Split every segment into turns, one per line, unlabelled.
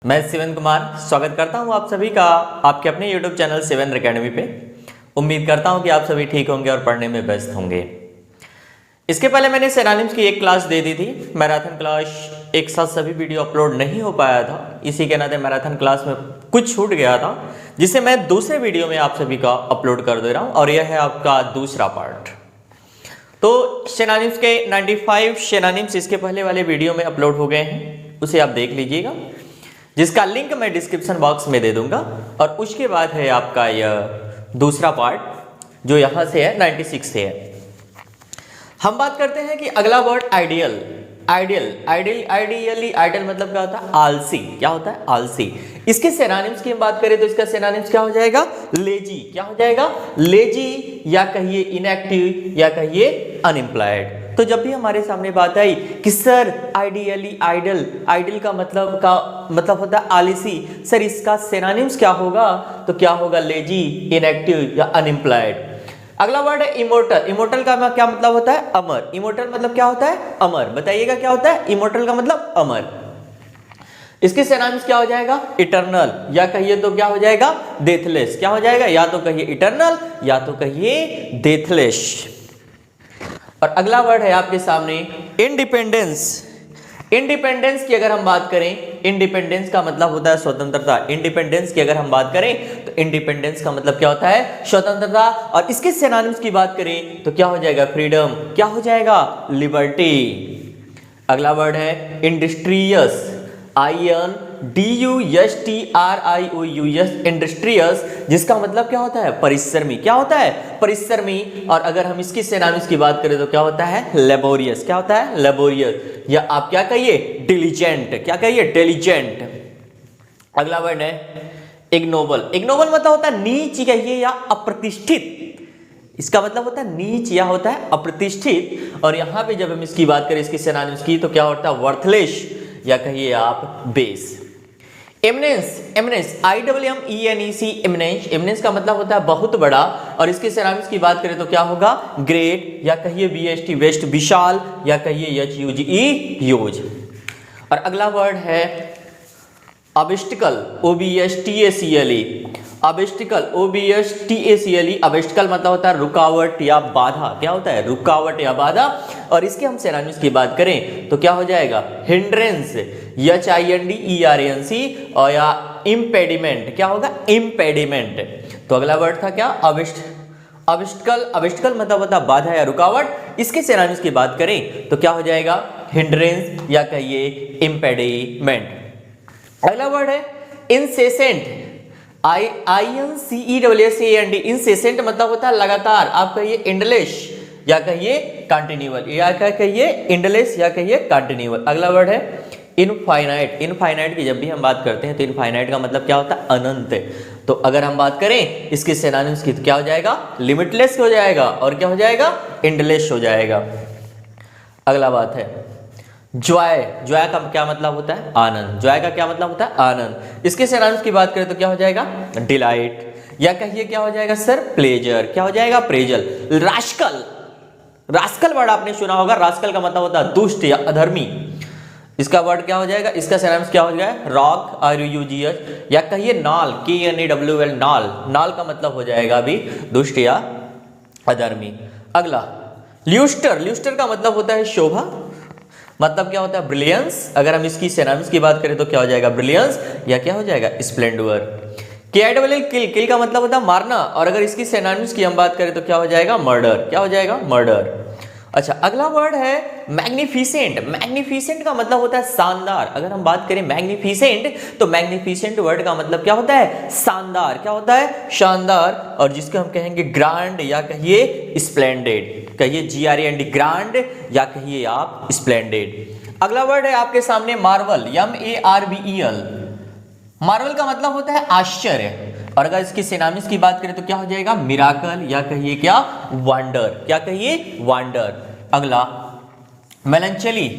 मैं शिवेंद्र कुमार स्वागत करता हूं आप सभी का आपके अपने YouTube चैनल शिवेंद्र एकेडमी पे। उम्मीद करता हूं कि आप सभी ठीक होंगे और पढ़ने में व्यस्त होंगे। इसके पहले मैंने सिनोनिम्स की एक क्लास दे दी थी, मैराथन क्लास। एक साथ सभी वीडियो अपलोड नहीं हो पाया था, इसी के नाते मैराथन क्लास में कुछ छूट गया था, जिसे मैं दूसरे वीडियो में आप सभी का अपलोड कर दे रहा हूँ और यह है आपका दूसरा पार्ट। तो सिनोनिम्स के 95 सिनोनिम्स इसके पहले वाले वीडियो में अपलोड हो गए हैं, उसे आप देख लीजिएगा, जिसका लिंक मैं डिस्क्रिप्शन बॉक्स में दे दूंगा। और उसके बाद है आपका यह दूसरा पार्ट जो यहां से है 96 से है। हम बात करते हैं कि अगला वर्ड आइडियल। आइडियल मतलब क्या होता है? आलसी। क्या होता है? आलसी। इसके सिनोनिम्स की हम बात करें तो इसका सिनोनिम्स क्या हो जाएगा? लेजी। क्या हो जाएगा? लेजी, या कहिए इनएक्टिव, या कहिए अनएम्प्लॉयड। तो जब भी हमारे सामने बात आई कि सर आइडियल का मतलब होता है आलसी, सर इसका सिनोनिम्स क्या होगा? तो क्या होगा? लेजी, इनएक्टिव या अनएम्प्लॉयड। अगला वर्ड है इमोर्टल। इमोर्टल का क्या मतलब होता है? अमर। इमोर्टल मतलब क्या होता है? अमर। बताइएगा क्या होता है? इमोर्टल का मतलब अमर। इसके सिनोनिम्स क्या हो जाएगा? इटर्नल, या कहिए तो क्या हो जाएगा? डेथलेस। क्या हो जाएगा? या तो कहिए इटर्नल या तो कहिए डेथलेस। और अगला वर्ड है आपके सामने इंडिपेंडेंस। इंडिपेंडेंस की अगर हम बात करें, इंडिपेंडेंस का मतलब होता है स्वतंत्रता। इंडिपेंडेंस की अगर हम बात करें तो इंडिपेंडेंस का मतलब क्या होता है? स्वतंत्रता। और इसके सिनोनिम्स की बात करें तो क्या हो जाएगा? फ्रीडम। क्या हो जाएगा? लिबर्टी। अगला वर्ड है इंडस्ट्रियस। INDUSTRIOUS, इंडस्ट्रियस, जिसका मतलब क्या होता है? परिश्रमी। क्या होता है? परिश्रमी। और अगर हम इसकी सिनोनिम्स की बात करें तो क्या होता है? लेबोरियस। क्या होता है? लेबोरियस, या आप क्या कहिए? डिलीजेंट। क्या कहिए? डिलीजेंट। अगला वर्ड है इग्नोबल। इग्नोबल मतलब होता है नीच, कहिए या अप्रतिष्ठित। इसका मतलब होता है नीच या होता है अप्रतिष्ठित। और यहां पे जब हम इसकी बात करें, इसकी सिनोनिम्स की, तो क्या होता है? वर्थलेस, या कहिए आप base. Eminence. Eminence IMMENEC, eminence. Eminence का मतलब होता है बहुत बड़ा। और इसके सिनोनिम्स की बात करें तो क्या होगा? ग्रेट, या कहिए BST वेस्ट, विशाल, या कहिए HUGE ह्यूज। और अगला वर्ड है obstacle. OBSTACLE। Obstacle, OBSTACLE। Obstacle मतलब होता है रुकावट या बाधा। क्या होता है? रुकावट या बाधा। और इसके हम सिनोनिम्स की बात करें तो क्या हो जाएगा? हिंड्रेंस, HINDERANC, और या इम्पेडिमेंट। क्या होगा? इम्पेडिमेंट। तो अगला वर्ड था क्या? ऑब्स्टिकल। ऑब्स्टिकल मतलब होता है बाधा या रुकावट। इसके सिनोनिम्स की बात करें तो क्या हो जाएगा? हिंड्रेंस, या कहिए इम्पेडिमेंट। अगला वर्ड है इंसेसेंट। INCESSANT। इंसेसेंट मतलब होता है लगातार। आप कहिए इंडलेस, या कहिए कंटिन्यूअल, या क्या कहिए? इंडलेस, या कहिए कंटिन्यूअल। अगला वर्ड है इनफाइनाइट। इनफाइनाइट की जब भी हम बात करते हैं तो इनफाइनाइट का मतलब क्या होता है? अनंत। तो अगर हम बात करें इसके सिनोनिम्स की तो क्या हो जाएगा? लिमिटलेस हो जाएगा, और क्या हो जाएगा? इंडलेस हो जाएगा। अगला बात है जॉय। जॉय का क्या मतलब होता है? आनंद। जॉय का क्या मतलब होता है? आनंद। इसके सिनोनिम्स की बात करें तो क्या हो जाएगा? डिलाइट, या कहिए क्या हो जाएगा सर? प्लेजर। क्या हो जाएगा? प्लेजर। रास्कल। रास्कल वर्ड आपने सुना होगा। रास्कल का मतलब होता है दुष्ट या अधर्मी। इसका वर्ड क्या हो जाएगा? इसका सिनोनिम्स क्या हो जाएगा? रॉक, RUGS, या कहिए नाल, KNAWL, नाल। नाल का मतलब हो जाएगा अभी दुष्ट या अधर्मी। अगला ल्यूस्टर। ल्यूस्टर का मतलब होता है शोभा। मतलब क्या होता है? ब्रिलियंस। अगर हम इसकी सिनोनिम्स की बात करें तो क्या हो जाएगा? ब्रिलियंस, या क्या हो जाएगा? स्प्लेंडर। KILL, किल का मतलब होता है मारना। और अगर इसकी सिनोनिम्स की हम बात करें तो क्या हो जाएगा? मर्डर। क्या हो जाएगा? मर्डर। अच्छा, अगला वर्ड है मैग्निफिसेंट। मैग्निफिसेंट का मतलब होता है शानदार। अगर हम बात करें मैग्निफिसेंट तो मैग्निफिसेंट वर्ड का मतलब क्या होता है? शानदार। क्या होता है? शानदार। और जिसको हम कहेंगे ग्रांड, या कहिए स्प्लेंडेड। कहिए GRAND, ग्रांड, या कहिए आप स्प्लेंडेड। अगला वर्ड है आपके सामने मार्वल। MARVEL। मार्वल का मतलब होता है आश्चर्य। और अगर इसकी सिनोनिम्स की बात करें तो क्या हो जाएगा? मिराकल, या कहिए क्या? वंडर। क्या कहिए? वंडर। अगला मेलंचली।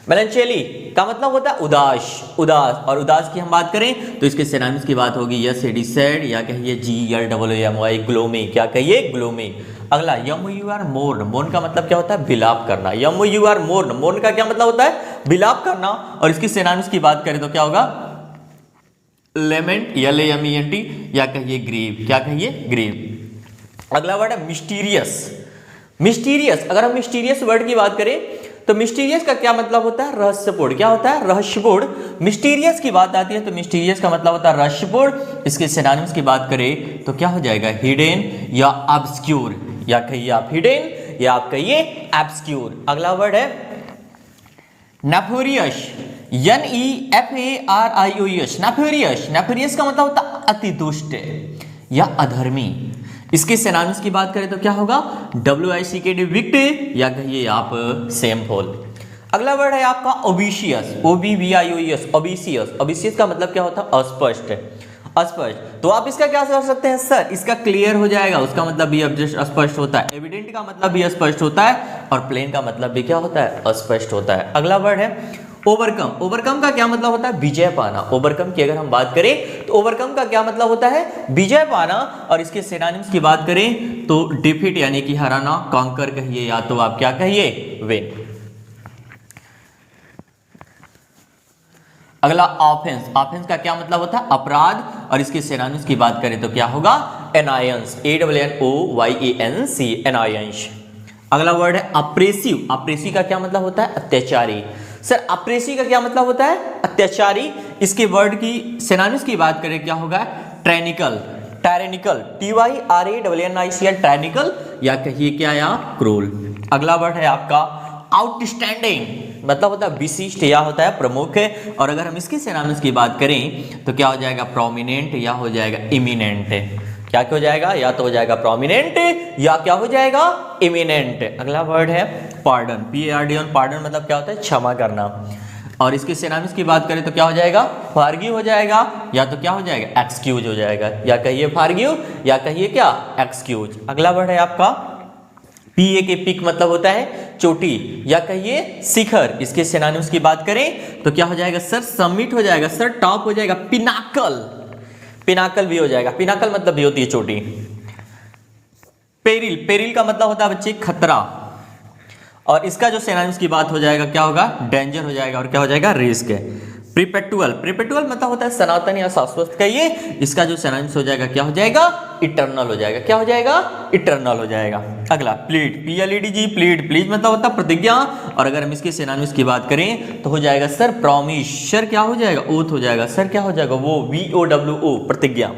मेलंचली का मतलब होता है उदास। उदास। और उदास की हम बात करें तो इसके सिनोनिम्स की बात होगी SAD, सैड, या कहिए GLOOMY, ग्लोमी। क्या कहिए? ग्लोमी। अगला MOUR, मोर्न। मोर्न का मतलब क्या होता है? विलाप करना। MOUR, मोर्न। मोर्न का क्या मतलब होता है? विलाप करना। और इसकी सिनोनिम्स की बात करें तो क्या होगा? लेमेंट, LAMENT, या कहिए ग्रीव, क्या कहिए ग्रीव। अगला वर्ड है मिस्टीरियस। मिस्टीरियस, अगर हम मिस्टीरियस वर्ड की बात करें तो मिस्टीरियस का क्या मतलब होता है? रहस्यपूर्ण। क्या होता है? रहस्यपूर्ण। मिस्टीरियस की बात आती है तो मिस्टीरियस का मतलब होता है रहस्यपूर्ण। इसके सिनोनिम्स की बात करें तो क्या हो जाएगा? हिडन या ऑब्स्क्यूर, या कहिए आप हिडन या आप कहिए ऑब्स्क्यूर। अगला वर्ड है नेफोरियस, NEFARIOUS, नेफोरियस। नेफोरियस का मतलब होता है अति दुष्ट या अधर्मी। इसके सिनोनिम्स की बात करें तो क्या होगा? WICKD, विक्ट, या कहिए आप शेमफुल। अगला वर्ड है आपका ओबिशियस, OBVIOUS, ओबिशियस। ओबिशियस का मतलब क्या होता है? अस्पष्ट, अस्पष्ट। तो आप इसका क्या कर सकते हैं? सर इसका क्लियर हो जाएगा, उसका मतलब भी अस्पष्ट होता है। एविडेंट का मतलब भी अस्पष्ट होता है और प्लेन का मतलब भी क्या होता है? अस्पष्ट होता है। अगला वर्ड है ओवरकम। ओवरकम का क्या मतलब होता है? विजय पाना। ओवरकम की अगर हम बात करें तो ओवरकम का क्या मतलब होता है? विजय पाना। और इसके सिनोनिम्स की बात करें तो डिफीट यानी कि हराना, कॉन्कर कहिए या तो आप क्या कहिए? विन। अगला ऑफेंस। ऑफेंस का क्या मतलब होता है? अपराध। और इसके सिनोनिम्स की बात करें तो क्या होगा? Anions, ANNOYANC, anions. अगला वर्ड है अप्रेसिव। अप्रेसिव का क्या मतलब होता है? अत्याचारी। सर अप्रेसिव का क्या मतलब होता है? अत्याचारी। इसके वर्ड की सिनोनिम्स की बात करें क्या होगा? ट्रैनिकल, टायरेनिकल, TYRANNICL, ट्रैनिकल, या कहिए क्या? या क्रूल। अगला वर्ड है आपका आउटस्टैंडिंग, मतलब होता है विशिष्ट या होता है प्रमुख है। और अगर हम इसके सिनोनिम्स की बात करें तो क्या हो जाएगा? प्रोमिनेंट या हो जाएगा इमिनेंट। क्या हो जाएगा? या तो हो जाएगा प्रोमिनेंट या क्या हो जाएगा? इमिनेंट। अगला वर्ड है पार्डन, PARDON, पार्डन मतलब क्या होता है? क्षमा करना। और इसके सिनोनिम्स की बात करें तो क्या हो जाएगा? फॉरगिव हो जाएगा या तो क्या हो जाएगा? एक्सक्यूज हो जाएगा, या कहिए फॉरगिव या कहिए क्या? एक्सक्यूज। अगला वर्ड है आपका PA के पिक मतलब होता है चोटी, या कहिए शिखर। इसके सिनोनिम्स की बात करें तो क्या हो जाएगा? सर समिट हो जाएगा, सर टॉप हो जाएगा, पिनाकल, पिनाकल भी हो जाएगा। पिनाकल मतलब भी होती है चोटी। पेरिल, पेरिल का मतलब होता है बच्चे खतरा। और इसका जो सिनोनिम्स की बात हो जाएगा क्या होगा? डेंजर हो जाएगा और क्या हो जाएगा? रिस्क। प्रिपेटुअल, प्रिपेटुअल मतलब होता है सनातन या शाश्वत कहिए। इसका जो सिनोनिम्स हो जाएगा क्या हो जाएगा? इटरनल हो जाएगा। क्या हो जाएगा? इटरनल हो जाएगा। अगला प्लीड, PLEDG, प्लीड, प्लीज मतलब होता है प्रतिज्ञा। और अगर हम इसके सिनोनिम्स की बात करें तो हो जाएगा सर प्रॉमिस। सर क्या हो जाएगा? ओथ हो जाएगा। सर क्या हो जाएगा? वो VOWO, प्रतिज्ञा।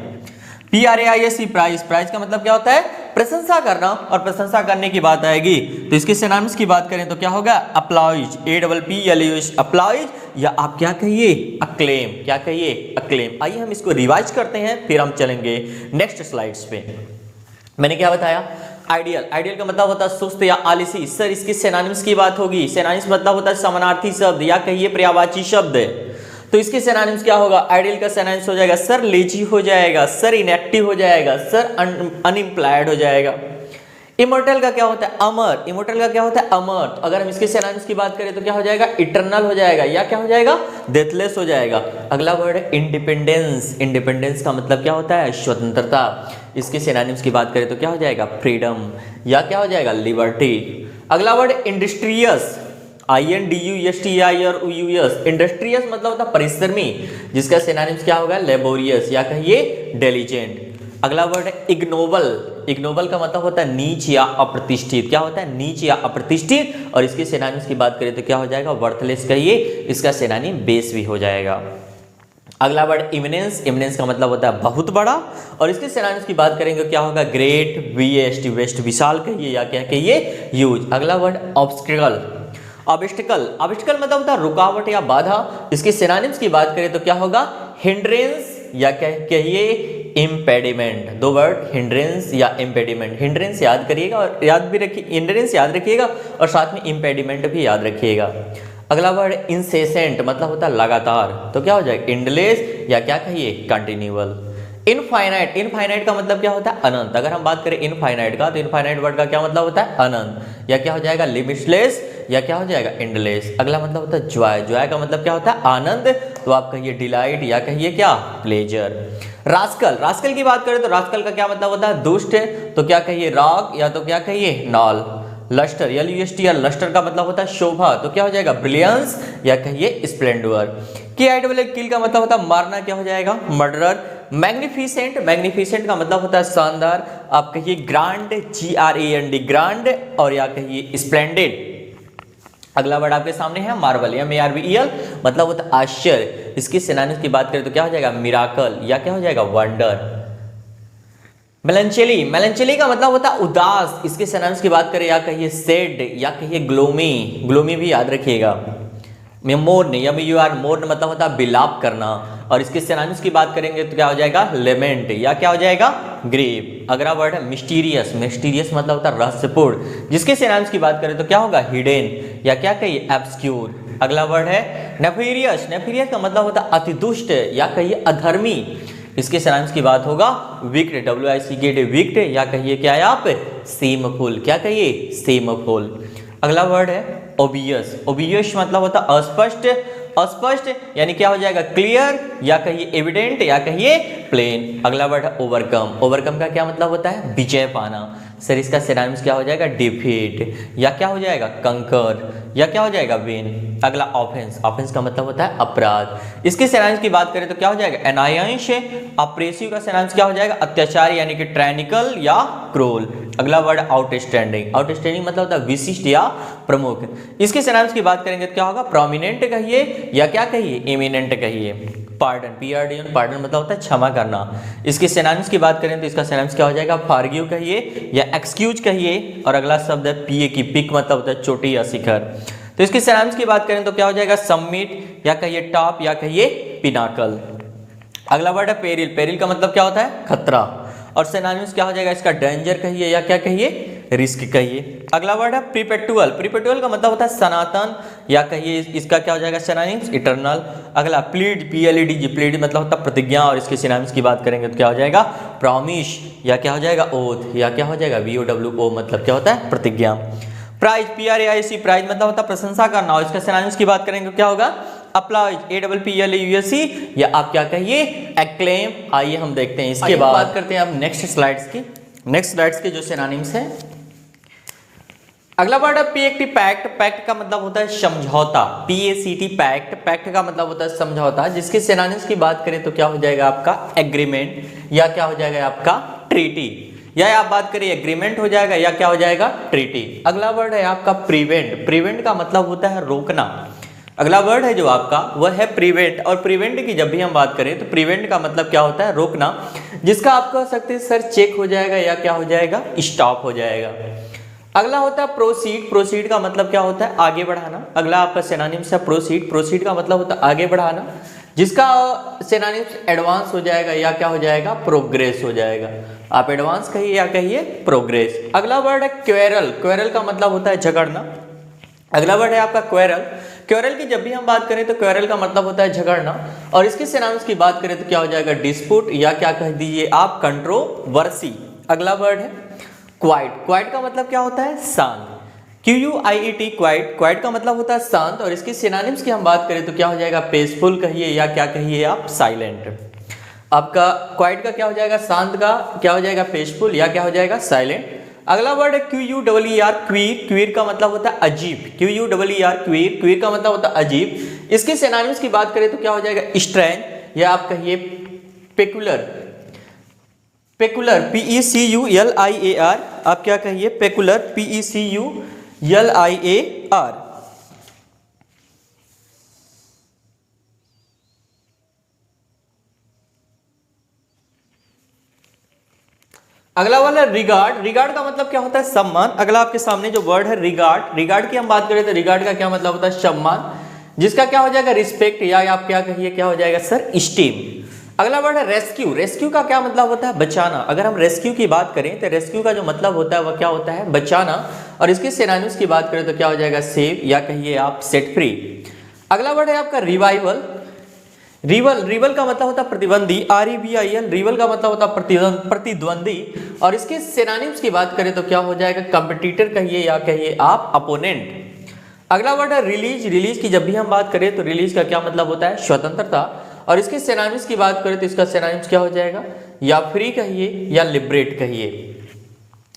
PRAISE, प्राइज, प्राइज का मतलब क्या होता है? प्रशंसा करना। और प्रशंसा करने की बात आएगी तो इसके सिनोनिम्स की बात करें तो क्या होगा? अप्लॉइज, APPLAUS, अप्लॉइज, या आप क्या कहिए? अक्लेम, क्या कहिए? अक्लेम। आइए हम इसको रिवाइज करते हैं फिर हम चलेंगे नेक्स्ट स्लाइड्स पे। मैंने क्या बताया? आइडियल, आइडियल का मतलब होता है सुस्त या आलसी। सर इसकी सिनोनिम्स की बात होगी। सिनोनिम्स मतलब होता है समानार्थी शब्द या कहिए पर्यायवाची शब्द। तो इसके सिनोनिम्स क्या होगा? आइडियल का सिनोनिम्स हो जाएगा सर लेजी हो जाएगा, सर इनएक्टिव हो जाएगा, सर अनएम्प्लॉयड हो जाएगा। इमोर्टल का क्या होता है? अमर। इमोर्टल का क्या होता है? अमर। तो अगर हम इसके सिनोनिम्स की बात करें तो क्या हो जाएगा? इटरनल हो जाएगा, या क्या हो जाएगा? डेथलेस हो जाएगा। अगला वर्ड है इंडिपेंडेंस। इंडिपेंडेंस का मतलब क्या होता है? स्वतंत्रता। इसके सिनोनिम्स की बात करें तो क्या हो जाएगा? फ्रीडम, या क्या हो जाएगा? लिबर्टी। अगला वर्ड इंडस्ट्रियस, INDUSTRIOUS, इंडस्ट्रियस मतलब होता है परिश्रमी, जिसका सिनोनिम्स क्या होगा? लेबोरियस, या कहिए डिलिजेंट। अगला वर्ड है इग्नोबल। इग्नोबल का मतलब होता है नीच या अप्रतिष्ठित। क्या होता है? नीच या अप्रतिष्ठित। और इसके सिनोनिम्स की बात करें तो क्या हो जाएगा? वर्थलेस कहिए। इसका सिनोनिम बेस भी हो जाएगा। अगला वर्ड इमिनेंस। इमिनेंस का मतलब होता है बहुत बड़ा। और इसके सिनोनिम्स की बात करेंगे क्या होगा? ग्रेट, VAST, वेस्ट, विशाल कहिए, या क्या कहिए? ह्यूज। अगला वर्ड ऑब्स्टिकल। ऑब्स्टिकल, ऑब्स्टिकल मतलब होता है रुकावट या बाधा। इसके सिनोनिम्स की बात करें तो क्या होगा? हिंड्रेंस, या क्या कहिए? इम्पेडिमेंट। दो वर्ड हिंड्रेंस या इम्पेडिमेंट। हिंड्रेंस याद करिएगा और याद भी रखिए, हिंड्रेंस याद रखिएगा और साथ में इम्पेडिमेंट भी याद रखिएगा। अगला वर्ड इंसेसेंट मतलब होता है लगातार। तो क्या हो जाएगा? एंडलेस, या क्या कहिए? कंटिन्यूअल। इनफाइनाइट, इनफाइनाइट का मतलब क्या होता है? अनंत। अगर हम बात करें इनफाइनाइट का तो इनफाइनाइट वर्ड का क्या मतलब होता है? अनंत, या क्या हो जाएगा? लिमिटलेस, या क्या हो जाएगा? एंडलेस। अगला मतलब होता है जॉय। जॉय का मतलब क्या होता है? आनंद। तो आप कहिए डिलाइट, या कहिए क्या? प्लेजर। रास्कल, रास्कल की बात करें तो रास्कल का क्या मतलब होता है? दुष्ट। तो क्या कहिए? रॉक, या तो क्या कहिए? नॉल। लस्टर LUSTR लस्टर का मतलब होता है शोभा, तो क्या हो जाएगा ब्रिलियंस या कहिए स्प्लेंडर। किल का मतलब होता है मारना, क्या हो जाएगा मर्डरर। मैग्निफिसेंट, मैग्निफिसेंट का मतलब होता है शानदार, आप कहिए ग्रांड GRAND ग्रांड, और या कहिए स्प्लेंडेड। अगला वर्ड आपके सामने है मार्वल MARVEL मतलब होता है आश्चर्य। इसकी सिनोनिम्स की बात करें तो क्या हो जाएगा मिराकल या क्या हो जाएगा वंडर। मेलंचोली, मेलंचोली का मतलब होता है उदास। इसके सिनोनिम्स की बात करें या कहिए सैड या कहिए ग्लोमी, ग्लोमी भी याद रखिएगा। मोर्न MUR मोर्न मतलब होता है बिलाप करना, और इसके सिनोनिम्स की बात करेंगे तो क्या हो जाएगा लेमेंट या क्या हो जाएगा ग्रीव। अगला वर्ड है मिस्टीरियस, मिस्टीरियस मतलब होता है रहस्यपूर्ण। जिसके सिनोनिम्स की बात करें तो क्या होगा हिडन या क्या कहिए एब्सक्यूर। अगला वर्ड है नेफेरियस, नेफेरियस का मतलब होता है अति दुष्ट या कहिए अधर्मी। इसके सिनोनिम्स की बात होगा विक्ट WICKD विक्ट या कहिए क्या है आप सेमफुल, क्या कहिए सेमफुल। अगला वर्ड है ओबियस, ओबियस मतलब होता है अस्पष्ट, अस्पष्ट यानी क्या हो जाएगा क्लियर या कहिए एविडेंट या कहिए प्लेन। अगला वर्ड है ओवरकम, ओवरकम का क्या मतलब होता है विजय पाना। सर इसका सिनोनिम्स क्या हो जाएगा डिफीट या क्या हो जाएगा कंकर या क्या हो जाएगा विन। अगला ऑफेंस, ऑफेंस का मतलब होता है अपराध। इसके सिनोनिम्स की बात करें तो क्या हो जाएगा अनायांश। अप्रेसिव का सिनोनिम्स क्या हो जाएगा अत्याचार यानी कि ट्रायनिकल या क्रूल। अगला वर्ड आउटस्टैंडिंग, आउटस्टैंडिंग मतलब होता है विशिष्ट या प्रमुख। इसके सिनोनिम्स की बात करेंगे तो क्या होगा प्रोमिनेंट कहिए या क्या कहिए एमिनेंट कहिए। पार्डन PRDN पार्डन मतलब होता है क्षमा करना। इसके सिनोनिम्स की बात करें तो इसका सिनोनिम्स क्या हो जाएगा फॉरगिव कहिए या एक्सक्यूज कहिए। और अगला शब्द है PA की पिक मतलब होता है चोटी या शिखर। तो इसके सिनोनिम्स की बात करें तो क्या हो जाएगा समिट या कहिए टॉप या कहिए पिनाकल। अगला वर्ड है पेरिल, पेरिल का मतलब क्या होता है खतरा। और सिनोनिम्स क्या हो जाएगा इसका डेंजर कहिए या क्या कहिए रिस्क कहिए। अगला वर्ड है प्रीपेक्टुअल, प्रीपेक्टुअल का मतलब होता है सनातन या कहिए इसका क्या हो जाएगा सिनोनिम्स इटर्नल। अगला प्लीड PLED प्लीड मतलब होता है प्रतिज्ञा, और इसके सिनोनिम्स की बात करेंगे तो क्या हो जाएगा प्रॉमिस या क्या हो जाएगा ओथ या क्या हो जाएगा VOWO मतलब क्या होता है प्रतिज्ञा। प्राइज PRAIC प्राइज मतलब होता है प्रशंसा करना, और इसका सिनोनिम्स की बात करेंगे तो क्या होगा अप्लाइज APPLAUSE या आप क्या कहिए एक्लेम। आइए हम देखते हैं इसके बाद बात करते हैं अब नेक्स्ट स्लाइड्स की। नेक्स्ट स्लाइड्स के जो सिनोनिम्स हैं अगला वर्ड है पैक्ट, पैक्ट, पैक्ट का मतलब होता है समझौता PACT पैक्ट, पैक्ट का मतलब होता है समझौता। जिसके सिनोनिम्स की बात करें तो क्या हो जाएगा आपका एग्रीमेंट या क्या हो जाएगा आपका ट्रीटी, या आप बात करिए एग्रीमेंट हो जाएगा या क्या हो जाएगा ट्रीटी। अगला वर्ड है आपका प्रिवेंट, प्रिवेंट का मतलब होता है रोकना। अगला वर्ड है जो आपका वह है प्रिवेंट, और प्रिवेंट की जब भी हम बात करें तो प्रिवेंट का मतलब क्या होता है रोकना, जिसका आप कह सकते हैं सर चेक हो जाएगा या क्या हो जाएगा स्टॉप हो जाएगा। अगला होता है प्रोसीड, प्रोसीड का मतलब क्या होता है आगे बढ़ाना। अगला आपका सिनोनिम्स है प्रोसीड, प्रोसीड का मतलब होता है आगे बढ़ाना, जिसका सिनोनिम्स एडवांस हो जाएगा या क्या हो जाएगा प्रोग्रेस हो जाएगा। आप एडवांस कहिए या कहिए प्रोग्रेस। अगला वर्ड है क्वेरल, क्वेरल का मतलब होता है झगड़ना। अगला वर्ड है आपका क्वेरल, क्वेरल की जब भी हम बात करें तो क्वेरल का मतलब होता है झगड़ना, और इसके सिनोनिम्स की बात करें तो क्या हो जाएगा डिस्प्यूट या क्या कह दीजिए आप कंट्रोवर्सी। अगला वर्ड है क्वाइट, क्वाइट का मतलब क्या होता है शांत QUIET क्वाइट, क्वाइट का मतलब होता है शांत, और इसकी सिनोनिम्स की हम बात करें तो क्या हो जाएगा पीसफुल कहिए या क्या कहिए आप साइलेंट। आपका क्वाइट का क्या हो जाएगा शांत का क्या हो जाएगा पीसफुल या क्या हो जाएगा साइलेंट। अगला वर्ड है QUER क्वीर, क्वीर का मतलब होता है अजीब QUER क्वीर, क्वीर का मतलब होता है अजीब। इसके सिनोनिम्स की बात करें तो क्या हो जाएगा स्ट्रेंज या आप कहिए पेकुलर, पेकुलर PECULIAR आप क्या कहिए पेकुलर PECULIAR। अगला वाला रिगार्ड, रिगार्ड का मतलब क्या होता है सम्मान। अगला आपके सामने जो वर्ड है रिगार्ड, रिगार्ड की हम बात करें तो रिगार्ड का क्या मतलब होता है सम्मान, जिसका क्या हो जाएगा रिस्पेक्ट या आप क्या कहिए क्या हो जाएगा सर स्टीम। अगला वर्ड है रेस्क्यू, रेस्क्यू का क्या मतलब होता है बचाना। अगर हम रेस्क्यू की बात करें तो रेस्क्यू का जो मतलब होता है वह क्या होता है बचाना, और इसके सिनोनिम्स की बात करें तो क्या हो जाएगा सेव या कहिए आप सेट फ्री। अगला वर्ड है आपका रिवाइवल, रिवल, रिवल का मतलब होता है प्रतिद्वंदी REVIL, रिवल का मतलब होता है प्रतिद्वंदी, और इसके सिनोनिम्स की बात करें तो क्या हो जाएगा कंपटीटर कहिए या कहिए आप अपोनेंट। अगला वर्ड है रिलीज, रिलीज की जब भी हम बात करें तो रिलीज का क्या मतलब होता है स्वतंत्रता, और इसके सिनोनिम्स की बात करें तो इसका सिनोनिम्स क्या हो जाएगा या फ्री कहिए या लिबरेट कहिए।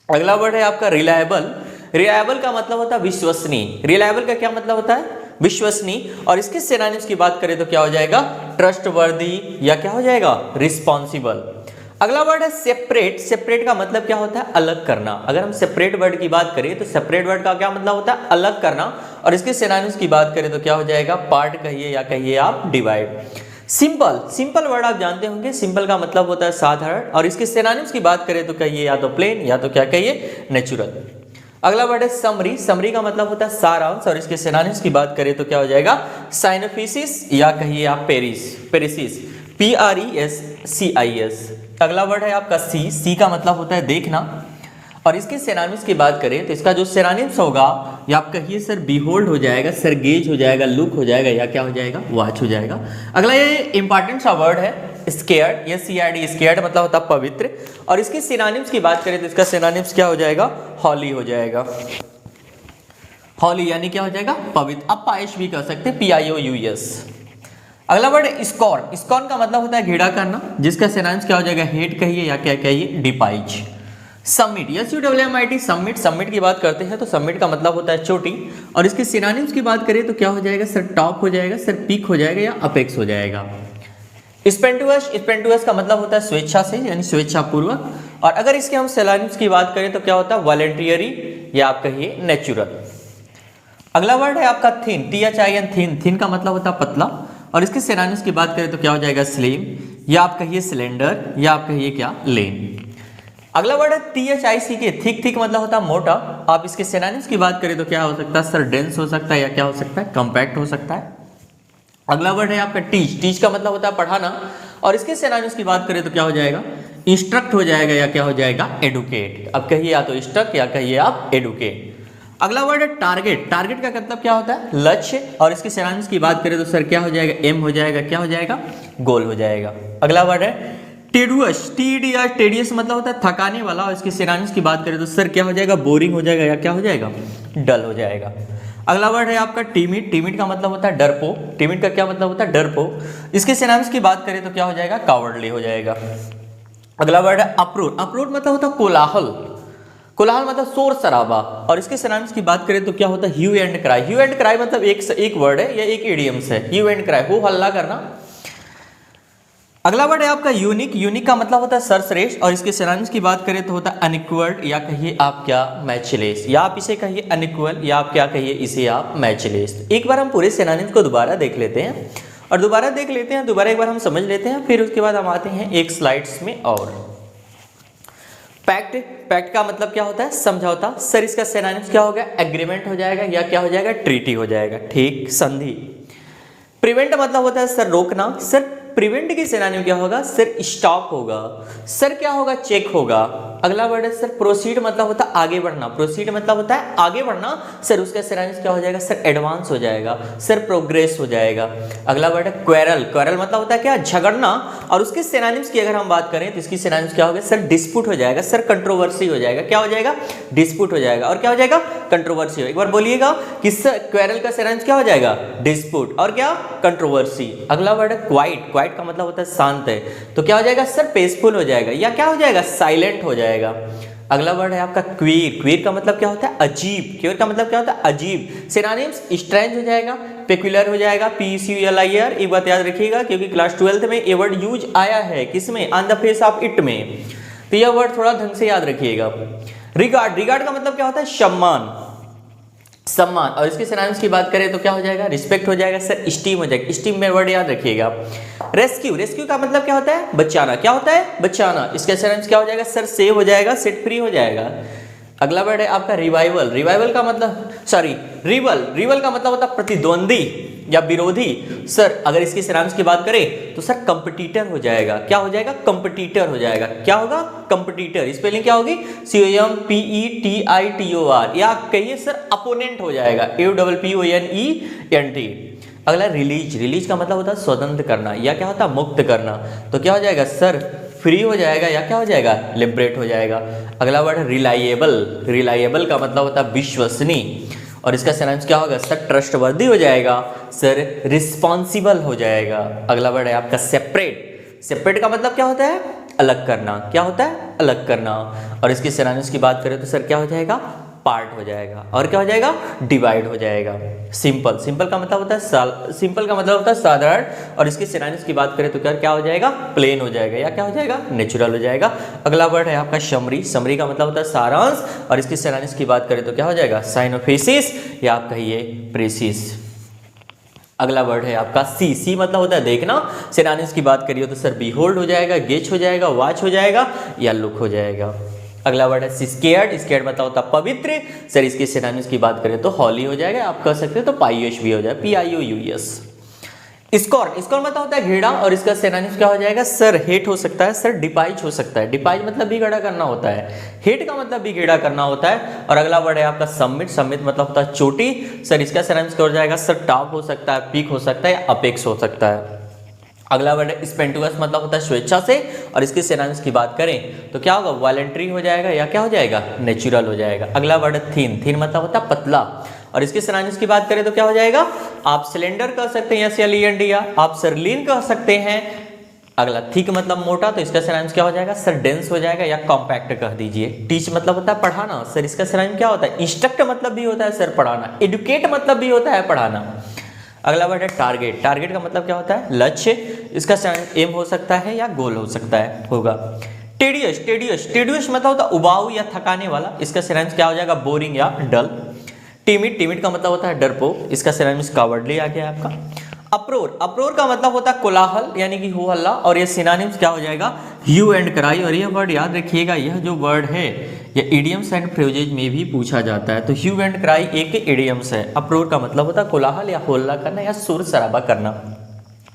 अगला वर्ड है आपका रिलायबल, रिलायबल का मतलब होता है विश्वसनीय, रिलायबल का क्या मतलब होता है, विश्वसनीय। और इसके सिनोनिम्स की बात करें तो क्या हो जाएगा, ट्रस्टवर्दी या क्या हो जाएगा, रिस्पॉन्सिबल। अगला वर्ड है सेपरेट। सेपरेट का मतलब क्या होता है, अलग करना। अगर हम सेपरेट वर्ड की बात करें तो सेपरेट वर्ड का क्या मतलब होता है, अलग करना। और इसके सिनोनिम्स की बात करें तो क्या हो जाएगा, पार्ट कहिए या कहिए आप डिवाइड। सिंपल, सिंपल वर्ड आप जानते होंगे, सिंपल का मतलब होता है साधारण। और इसके सिनोनिम्स की बात करें तो कहिए या तो प्लेन या तो क्या कहिए, नेचुरल। अगला वर्ड है समरी। समरी का मतलब होता है सारांश। और इसके सिनोनिम्स की बात करें तो क्या हो जाएगा, साइनोफिसिस या कहिए आप पेरिसिस, PRESCIS। अगला वर्ड है आपका सी। सी का मतलब होता है देखना। और इसके सिनोनिम्स की बात करें तो इसका जो सिनोनिम्स होगा या आप कहिए सर बीहोल्ड हो जाएगा, सर गेज हो जाएगा, लुक हो जाएगा या क्या हो जाएगा, वॉच हो जाएगा। अगला ये इंपॉर्टेंट सा वर्ड है स्केयर्ड, ये CRD, स्केयर्ड मतलब होता है पवित्र। और इसके सिनोनिम्स की बात करें तो इसका सिनोनिम्स क्या हो जाएगा, हॉली हो जाएगा। हॉली यानी क्या हो जाएगा, पवित्र। आप पायश भी कर सकते हैं, PIOUS। अगला वर्ड है स्कॉर्न। स्कॉर्न का मतलब होता है घृणा करना, जिसका सिनोनिम्स क्या हो जाएगा, हेट कहिए या क्या कहिए, डिपाइज। Submit, SUWMIT, submit. सबमिट की बात करते हैं तो सबमिट का मतलब होता है चोटी। और इसके सिनोनिम्स की बात करें तो क्या हो जाएगा, सर टॉप हो जाएगा, सर पीक हो जाएगा या अपेक्स हो जाएगा। स्पेंटुअस, स्पेंटुअस का मतलब होता है स्वेच्छा से यानी स्वेच्छापूर्वक। और अगर इसके हम सिनोनिम्स की बात करें तो क्या होता है, वॉलंटियरी या आप कहिए नेचुरल। अगला वर्ड है आपका थिन, THIN, थिन। थिन का मतलब होता है पतला। और इसके सिनोनिम्स की बात करें तो क्या हो जाएगा, स्लिम या आप कहिए सिलेंडर या आप कहिए क्या, लेन। अगला वर्ड है THICK, थिक। थिक मतलब होता है मोटा। आप इसके सिनोनिम्स की बात करें तो क्या हो सकता है, सर डेंस हो सकता है या क्या हो सकता है, कॉम्पैक्ट हो सकता है। अगला वर्ड है आपका टीच। टीच का मतलब होता है पढ़ाना। और इसके सिनोनिम्स की बात करें तो क्या हो जाएगा, इंस्ट्रक्ट हो जाएगा या क्या हो जाएगा, एडुकेट। अब कहिए या तो इंस्ट्रक्ट या कहिए आप एडुकेट। अगला वर्ड है टारगेट। टारगेट का मतलब क्या होता है, लक्ष्य। और इसके सिनोनिम्स की बात करें तो सर क्या हो जाएगा, एम हो जाएगा, क्या हो जाएगा, गोल हो जाएगा। अगला वर्ड है टेडुअस, TEDR, टेडियस मतलब होता है थकाने वाला। और इसके सिनोनिम्स की बात करें तो सर क्या हो जाएगा, बोरिंग हो जाएगा या क्या हो जाएगा, डल हो जाएगा। अगला वर्ड है आपका टीमिड। टीमिड का मतलब होता है डरपोक। टीमिड का क्या मतलब होता है, डरपोक। इसके सिनोनिम्स की बात करें तो क्या हो जाएगा, कावर्डली हो जाएगा। अगला वर्ड है अप्रूव। अप्रूव मतलब होता है कोलाहल। कोलाहल मतलब शोर शराबा। और इसके सिनोनिम्स की बात करें तो क्या होता है, hue and cry. Hue and cry मतलब एक वर्ड है या एक इडियम्स है, ह्यू एंड क्राई, हो हल्ला करना। अगला वर्ड है आपका यूनिक। यूनिक का मतलब होता है सर्वश्रेष्ठ। और इसके सिनोनिम्स की बात करें तो होता है अनइक्वल्ड या कहिए आप क्या, मैचलेस। या आप इसे कहिए अनइक्वल या आप क्या कहिए, इसे आप मैचलेस। एक बार हम पूरे सिनोनिम्स को दोबारा देख लेते हैं और दोबारा देख लेते हैं, दोबारा एक बार हम समझ लेते हैं, फिर उसके बाद हम आते हैं एक स्लाइड्स में। और पैक्ट, पैक्ट का मतलब क्या होता है, समझौता। सर इसका सिनोनिम्स क्या होगा, एग्रीमेंट हो जाएगा या क्या हो जाएगा, ट्रीटी हो जाएगा, ठीक, संधि। प्रिवेंट मतलब होता है सर रोकना। सर प्रिवेंट की सिनोनिम क्या होगा, सर स्टॉप होगा। सर क्या होगा, चेक होगा। अगला वर्ड है सर प्रोसीड, मतलब होता है आगे बढ़ना। प्रोसीड मतलब होता है आगे बढ़ना। सर उसका सिनोनिम क्या हो जाएगा, सर एडवांस हो जाएगा, सर प्रोग्रेस हो जाएगा। अगला वर्ड है क्वेरल। क्वेरल मतलब होता है क्या, झगड़ना। और उसके सिनोनिम्स की अगर हम बात करें तो इसकी सिनोनिम्स क्या होगा, सर डिस्प्यूट हो जाएगा, सर कंट्रोवर्सी हो जाएगा, क्या हो जाएगा, डिस्प्यूट हो जाएगा। और क्या हो जाएगा, कंट्रोवर्सी हो। एक बार बोलिएगा कि क्वेरल का सिनोनिम्स क्या हो जाएगा, डिस्प्यूट और क्या, कंट्रोवर्सी। अगला वर्ड है क्वाइट। क्वाइट का मतलब होता है शांत है, तो क्या हो जाएगा, सर पीसफुल हो जाएगा या क्या हो जाएगा, साइलेंट हो जाएगा। अगला वर्ड है आपका क्वीर। क्वीर का मतलब क्या होता है, अजीब। क्वीर का मतलब क्या होता है, अजीब। सिनोनिम्स स्ट्रेंज हो जाएगा, पेक्युलर हो जाएगा, PCULIR। एक बात याद रखिएगा क्योंकि क्लास 12 में ये वर्ड यूज आया है, किसमें, on the face of it में, तो यह वर्ड थोड़ा ढंग से याद रखिएगा। रिगार्ड। रिगार्ड का मतलब क्या होता है, सम्मान, सम्मान। और इसके सिनोनिम्स की बात करें तो क्या हो जाएगा, रिस्पेक्ट हो जाएगा, सर स्टीम हो जाएगा। स्टीम में वर्ड याद रखिएगा। रेस्क्यू। रेस्क्यू का मतलब क्या होता है, बचाना। क्या होता है, बचाना। इसके सिनोनिम्स क्या हो जाएगा, सर सेव हो जाएगा, सेट फ्री हो जाएगा। अगला वर्ड है आपका रिवाइवल। रिवाइवल का मतलब रिवल। रिवल का मतलब होता है प्रतिद्वंदी या विरोधी। सर अगर इसके सिनोनिम्स की बात करें तो सर कंपटीटर हो जाएगा। क्या हो जाएगा, कंपटीटर हो जाएगा। क्या होगा, कंपटीटर। स्पेलिंग क्या होगी, COMPETITOR। या कहिए सर अपोनेंट हो जाएगा, AOPPONENT। अगला रिलीज। रिलीज का मतलब होता है स्वतंत्र करना या क्या होता है, मुक्त करना। तो क्या हो जाएगा, सर फ्री हो जाएगा या क्या हो जाएगा, लिबरेट हो जाएगा। अगला वर्ड है रिलायबल। रिलायबल का मतलब होता है विश्वसनीय। और इसका सिनोनिम्स क्या होगा, सर ट्रस्टवर्दी हो जाएगा, सर रिस्पॉन्सिबल हो जाएगा। अगला वर्ड है आपका सेपरेट। सेपरेट का मतलब क्या होता है, अलग करना। क्या होता है, अलग करना। और इसके सिनोनिम्स की बात करें तो सर क्या हो जाएगा, पार्ट हो जाएगा और क्या हो जाएगा, डिवाइड हो जाएगा। सिंपल, सिंपल का मतलब होता है सिंपल का मतलब होता है साधारण, और इसकी सिनोनिम्स की बात करें तो क्या हो जाएगा, प्लेन हो जाएगा या क्या हो जाएगा, नेचुरल हो जाएगा। अगला वर्ड है आपका समरी, समरी का मतलब होता है सारांश, और इसकी सिनोनिम्स की बात करें तो क्या हो जाएगा, साइनोफेसिस या आप कहिए प्रेसिस। अगला वर्ड है आपका सी, सी मतलब होता है देखना, सिनोनिम्स की बात करिए तो सर बीहोल्ड हो जाएगा, गेच हो जाएगा, वॉच हो जाएगा या लुक हो जाएगा। अगला वर्ड है स्केयर्ड, स्केयर्ड मतलब होता है पवित्र, सर इसके सिनोनिम्स की बात करें तो हॉली हो जाएगा, आप कह सकते हैं तो पाइयश भी हो जाएगा, PIOUS। स्कॉर्न, स्कॉर्न मतलब होता है घृणा, और इसका सिनोनिम्स क्या हो जाएगा, सर हेट हो सकता है, सर डिपाइज हो सकता है, डिपाइज मतलब भी घृणा करना होता है, हेट का मतलब भी घृणा करना होता है। और अगला वर्ड है आपका समिट, समिट मतलब होता है चोटी, सर इसका सिनोनिम्स क्या हो जाएगा, सर टॉप हो सकता है, पीक हो सकता है, अपेक्स हो सकता है। अगला वर्ड है स्पेंटुअस मतलब होता है स्वेच्छा से, और इसके सिनोनिम्स की बात करें तो क्या होगा, वॉलंटरी हो जाएगा या क्या हो जाएगा, नेचुरल हो जाएगा। अगला वर्ड है थिन, थिन मतलब होता है पतला, और इसके सिनोनिम्स की बात करें तो क्या हो जाएगा, आप सिलेंडर कह सकते हैं SLEND, या आप सरलीन कह सकते हैं। अगला थिक मतलब मोटा, तो इसका सिनोनिम्स क्या हो जाएगा, सर डेंस हो जाएगा या कॉम्पैक्ट कह दीजिए। टीच मतलब होता है पढ़ाना, सर इसका सिनोनिम क्या होता है, इंस्ट्रक्ट मतलब भी होता है सर पढ़ाना, एडुकेट मतलब भी होता है पढ़ाना। अगला वर्ड है टारगेट, टारगेट का मतलब क्या होता है, लक्ष्य, इसका एम हो सकता है या गोल हो सकता है होगा। टेडियस, टेडियस, टेडियस मतलब होता है उबाऊ या थकाने वाला, इसका सिनोनिम्स क्या हो जाएगा, बोरिंग या डल। टिमिड, टिमिड का मतलब होता है डरपोक, इसका सिनोनिम्स कावर्डली आ गया आपका। अप्रोर, अप्रोर का मतलब होता है कोलाहल यानी कि हो हल्ला, और ये सिनोनिम्स क्या हो जाएगा, ह्यू एंड क्राई। और ये वर्ड याद रखिएगा, यह जो वर्ड है ये इडियम्स एंड फ्रेजेज में भी पूछा जाता है, तो ह्यू एंड क्राई एक इडियम्स है। अप्रोर का मतलब होता है कोलाहल या हो हल्ला करना या शोर शराबा करना।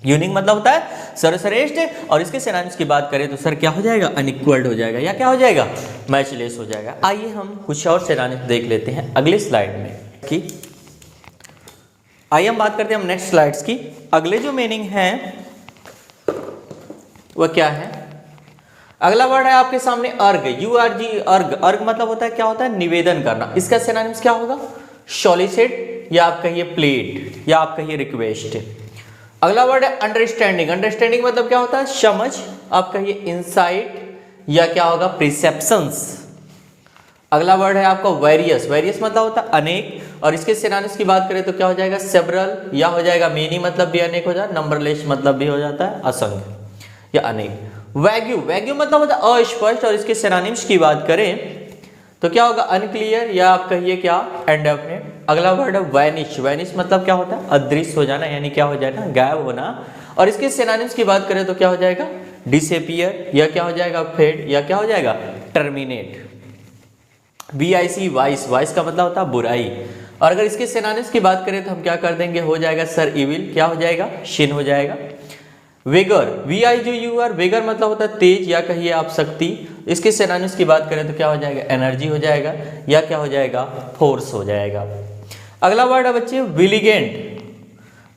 यूनिक मतलब होता है सर्वश्रेष्ठ, और इसके सिनोनिम्स की बात करें तो सर क्या हो जाएगा, अनइक्वल्ड हो जाएगा या क्या हो जाएगा, मैचलेस हो जाएगा। आइए हम कुछ और सिनोनिम्स देख लेते हैं अगले स्लाइड में की। आइए हम बात करते हैं हम नेक्स्ट स्लाइड्स की। अगले जो मीनिंग है वह क्या है, अगला वर्ड है आपके सामने अर्ग, URG, अर्ग, अर्ग मतलब होता है क्या होता है, निवेदन करना, इसका सिनोनिम्स क्या होगा, सॉलिसिट या आप कहिए प्लेड या आप कहिए रिक्वेस्ट। अगला वर्ड है अंडरस्टैंडिंग, अंडरस्टैंडिंग मतलब क्या होता है, समझ, आप कहिए इंसाइट या क्या होगा, प्रिसेप्शंस। अगला वर्ड है आपका वेरियस, वेरियस मतलब होता है अनेक, और इसके सिनोनिम्स की बात करें तो क्या हो जाएगा, सेवरल या हो जाएगा मेनी मतलब भी अनेक हो जाता है, नंबरलेस मतलब भी हो जाता है असंख्य या अनेक। वैग्यू, वैग्यू मतलब होता है अस्पष्ट, और इसके सिनोनिम्स की बात करें तो क्या होगा, अनक्लियर या आप कहिए क्या, इंडेफिनिट। अगला वर्ड है वैनिश, वैनिश मतलब क्या होता है, अदृश्य हो जाना यानी क्या हो जाएगा, गायब होना, और इसके सिनोनिम्स की बात करें तो क्या हो जाएगा, डिसअपीयर या क्या हो जाएगा, फेड या क्या हो जाएगा, टर्मिनेट। VIC, वाइस, वाइस का मतलब होता है बुराई, और अगर इसके सिनोनिम्स की बात करें तो हम क्या कर देंगे, हो जाएगा सर इविल, क्या हो जाएगा, शिन हो जाएगा। वेगर, VIGUR, वेगर मतलब होता है तेज या कहिए आप शक्ति, इसके सिनोनिम्स की बात करें तो क्या हो जाएगा, एनर्जी हो जाएगा या क्या हो जाएगा, फोर्स हो जाएगा। अगला वर्ड है बच्चे विलिगेंट,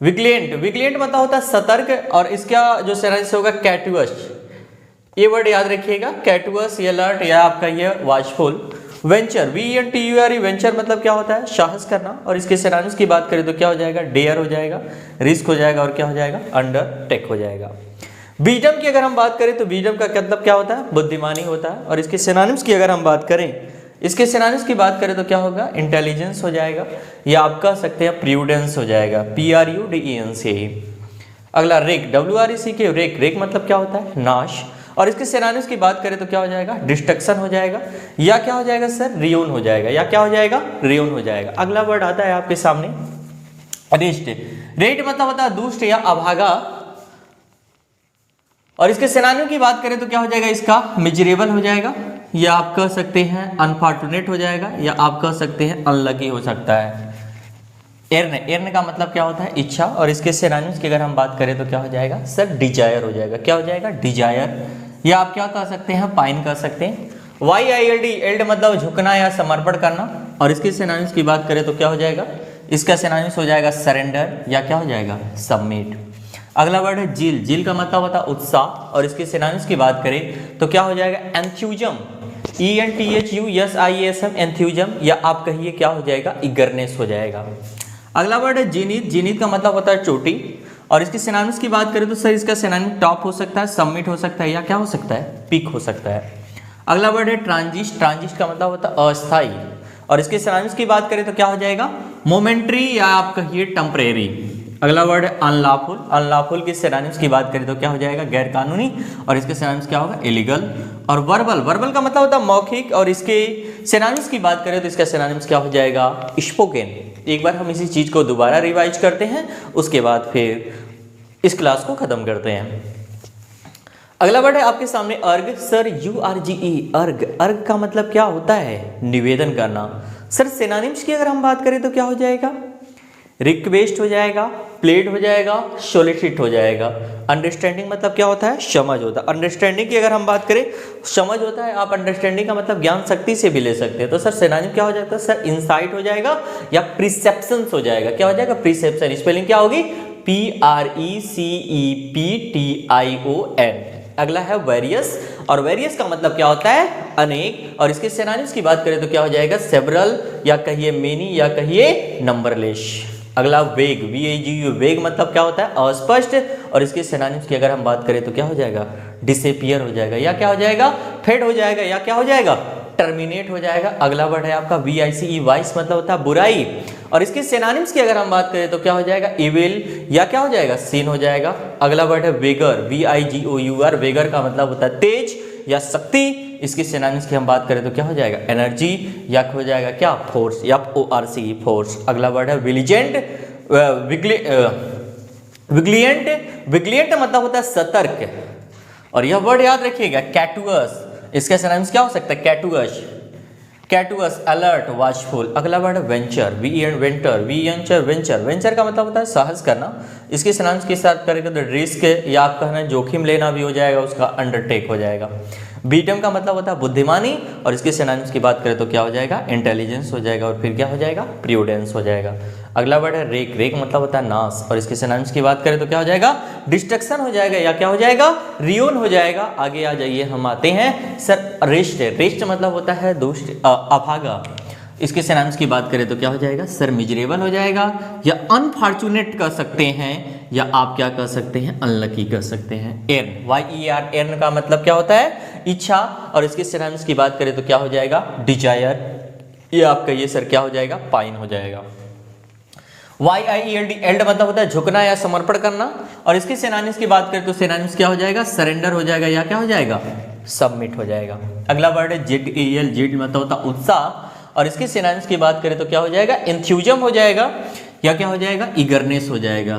विगलेंट, विगलेंट मतलब होता है सतर्क, और इसका जो सिनोनिम्स होगा कैटुअस, ये वर्ड याद रखिएगा, कैटुअस या अलर्ट या आप कहिए वॉचफुल। वेंचर, VENTURE, वेंचर मतलब क्या होता है, साहस करना, और इसके सिनोनिम्स की बात करें तो क्या हो जाएगा, डेयर हो जाएगा, रिस्क हो जाएगा, और क्या हो जाएगा, अंडरटेक हो जाएगा। विजडम की अगर हम बात करें तो विजडम का मतलब क्या होता है, बुद्धिमानी होता है, और इसके सिनोनिम्स की अगर हम बात करें, इसके सिनोनिम्स की बात करें तो क्या होगा, इंटेलिजेंस हो जाएगा, या आप कह सकते हैं प्रूडेंस हो जाएगा, PRUDENCE। अगला रेक, WRECK, रेक, रेक मतलब क्या होता है, नाश, और इसके सिनोनिम्स की बात करें तो क्या हो जाएगा, डिस्ट्रक्शन हो जाएगा या क्या हो जाएगा सर, रियोन हो जाएगा या क्या हो जाएगा, रियोन हो जाएगा। अगला वर्ड आता है आपके सामने रेस्ट, रेट मतलब होता है दुष्ट या अभागा, और इसके सिनोनिम की बात करें तो क्या हो जाएगा, इसका मिजरेबल हो जाएगा, या आप कह सकते हैं अनफॉर्चुनेट हो जाएगा, या आप कह सकते हैं अनलकी हो सकता है। एर्न, एर्न का मतलब क्या होता है, इच्छा, और इसके सिनोनिम्स की अगर हम बात करें तो क्या हो जाएगा सर, डिजायर हो जाएगा, क्या हो जाएगा, डिजायर, या आप क्या कह सकते हैं, पाइन कह सकते हैं। YILD, एल्ड मतलब झुकना या समर्पण करना, और इसके सिनोनिम्स की बात करें तो क्या हो जाएगा, इसका सिनोनिम्स हो जाएगा सरेंडर या क्या हो जाएगा, सबमिट। अगला वर्ड है जील, जील का मतलब होता है उत्साह, और इसके सिनोनिम्स की बात करें तो क्या हो जाएगा, एंथ्यूजम, ENTHUSIASM, एंथ्यूजम, या आप कहिए क्या हो जाएगा, इगरनेस हो जाएगा। अगला वर्ड है जीनित, जीनित का मतलब होता है चोटी, और इसकी सिनोनिम्स की बात करें तो सर इसका सिनोनिम टॉप हो सकता है, सबमिट हो सकता है, या क्या हो सकता है, पीक हो सकता है। अगला वर्ड है ट्रांजिस्ट, ट्रांजिस्ट का मतलब होता है अस्थाई, और इसके सिनोनिम्स की बात करें तो क्या हो जाएगा, मोमेंट्री या आप कहिए टेम्परेरी। अगला वर्ड है अनलॉफुल। अनलॉफुल की सिनोनिम्स की बात करें तो क्या हो जाएगा, गैर कानूनी, और इसके सिनोनिम्स क्या होगा, इलीगल। और वर्बल, वर्बल का मतलब होता है मौखिक, और इसके सिनोनिम्स की बात करें तो इसका सिनोनिम्स क्या हो जाएगा, स्पोकन। एक बार हम इसी चीज को दोबारा रिवाइज करते हैं, उसके बाद फिर इस क्लास को खत्म करते हैं। अगला वर्ड है आपके सामने अर्ग। सर URGE, अर्ग। अर्ग का मतलब क्या होता है, निवेदन करना। सर सिनोनिम्स की अगर हम बात करें तो क्या हो जाएगा, रिक्वेस्ट हो जाएगा, प्लेड हो जाएगा, सोलिसिट हो जाएगा। अंडरस्टैंडिंग मतलब क्या होता है, समझ होता है। अंडरस्टैंडिंग की अगर हम बात करें, समझ होता है। आप अंडरस्टैंडिंग का मतलब ज्ञान शक्ति से भी ले सकते हैं। तो सर सिनोनिम क्या हो जाता है, सर इंसाइट हो जाएगा या प्रिसेप्शंस हो जाएगा। क्या हो जाएगा, प्रिसेप्शन। स्पेलिंग क्या होगी, PRECEPTION। अगला है वेरियस, और वेरियस का मतलब क्या होता है, अनेक, और इसके सिनोनिम्स की बात करें तो क्या हो जाएगा, सेवरल या कहिए मेनी या कहिए नंबरलेस। अगला वेग, VAGU, वेग मतलब क्या होता है, अस्पष्ट, और इसके सिनोनिम्स की अगर हम बात करें तो क्या हो जाएगा, डिसअपीयर हो जाएगा, या क्या हो जाएगा, फेड हो जाएगा, या क्या हो जाएगा, टर्मिनेट हो जाएगा। अगला वर्ड है आपका VICE, वाइस मतलब होता है बुराई, और इसके सिनोनिम्स की अगर हम बात करें तो क्या हो जाएगा, इविल, या क्या हो जाएगा, सीन हो जाएगा। अगला वर्ड है वेगर, VIGOUR, वेगर का मतलब होता है तेज या शक्ति। इसकी सिनोनिम्स की हम बात करें तो क्या हो जाएगा, एनर्जी, या हो जाएगा क्या, फोर्स, या ORC, फोर्स। अगला वर्ड है विजिलेंट, विजिलेंट, विजिलेंट मतलब होता है सतर्क, और यह वर्ड याद रखिएगा, कैटुअस। इसका सिनोनिम्स क्या हो सकता है, कैटुअस, कैटुअस, अलर्ट, वॉचफुल। अगला वर्ड है वेंचर, वेंटर, वेंचर, वेंचर का मतलब होता है साहस करना। इसके सिनोनिम्स के साथ करेंगे तो रिस्क, या आप कहना जोखिम लेना भी हो जाएगा, उसका अंडरटेक हो जाएगा। बीटम का मतलब होता है बुद्धिमानी, और इसके सिनोनिम्स की बात करें तो क्या हो जाएगा, इंटेलिजेंस हो जाएगा, और फिर क्या हो जाएगा, प्रूडेंस हो जाएगा। अगला वर्ड है रेक, रेक मतलब होता है नाश, और इसके सिनोनिम्स की बात करें तो क्या हो जाएगा, डिस्ट्रक्शन हो जाएगा, या क्या हो जाएगा, रियोन हो जाएगा। आगे आ जाइए, हम आते हैं सर रेस्ट। रेस्ट मतलब होता है दुष्ट, अभागा। इसके सिनोनिम्स की बात करें तो क्या हो जाएगा, सर मिजरेबल हो जाएगा, या अनफॉर्चुनेट कह सकते हैं, या आप क्या कह सकते हैं, अनलकी कह सकते हैं। एर्न, YER, एर्न का मतलब क्या होता है, इच्छा, और इसके सिनोनिम्स की बात करें तो क्या हो जाएगा, डिजायर, ये आप कहिए सर क्या हो जाएगा, पाइन हो जाएगा। YIELD, एल्ड मतलब होता है झुकना या समर्पण करना, और इसके सिनोनिम्स की बात करें तो सिनोनिम्स क्या हो जाएगा, सरेंडर हो जाएगा, या क्या हो जाएगा, सबमिट हो जाएगा। अगला वर्ड है ZEL, जेड मतलब होता है उत्साह, और इसके सिनोनिम्स की बात करें तो क्या हो जाएगा, एंथुसियाज्म हो जाएगा, या क्या हो जाएगा, ईगरनेस हो जाएगा।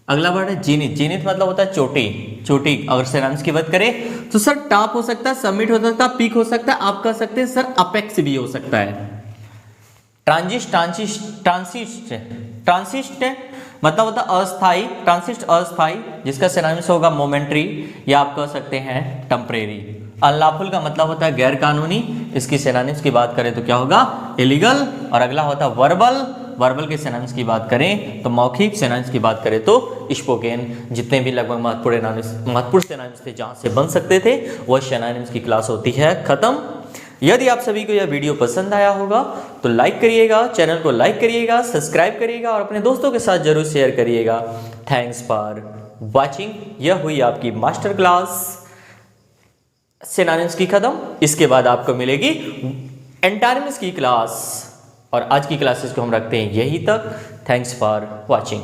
अगला वर्ड है जेनिथ, जेनिथ मतलब होता है चोटी, चोटी। अगर सिनोनिम्स की बात करें तो सर टॉप हो सकता है, सबमिट हो सकता है, पीक हो सकता है, आप कह सकते हैं सर अपेक्स भी हो सकता है। ट्रांजिस्ट, ट्रांसिस्ट मतलब होता है अस्थाई, ट्रांसिस्ट अस्थाई, जिसका सिनोनिम्स होगा मोमेंट्री, या आप कह सकते हैं टेम्परेरी। अनलॉफुल का मतलब होता है गैर कानूनी, इसकी सिनोनिम्स की बात करें तो क्या होगा, इलीगल। और अगला होता है वर्बल, वर्बल के सिनोनिम्स की बात करें तो मौखिक, सिनोनिम्स की बात करें तो स्पोकन। जितने भी लगभग महत्वपूर्ण सिनोनिम्स थे जहां से बन सकते थे, वह सिनोनिम्स की क्लास होती है खत्म। यदि आप सभी को यह वीडियो पसंद आया होगा तो लाइक करिएगा, चैनल को लाइक करिएगा, सब्सक्राइब करिएगा, और अपने दोस्तों के साथ जरूर शेयर करिएगा। Thanks for watching. यह हुई आपकी मास्टर क्लास सिनोनिम्स की खत्म। इसके बाद आपको मिलेगी एंटोनिम्स की क्लास, और आज की क्लासेस को हम रखते हैं यहीं तक। Thanks for watching.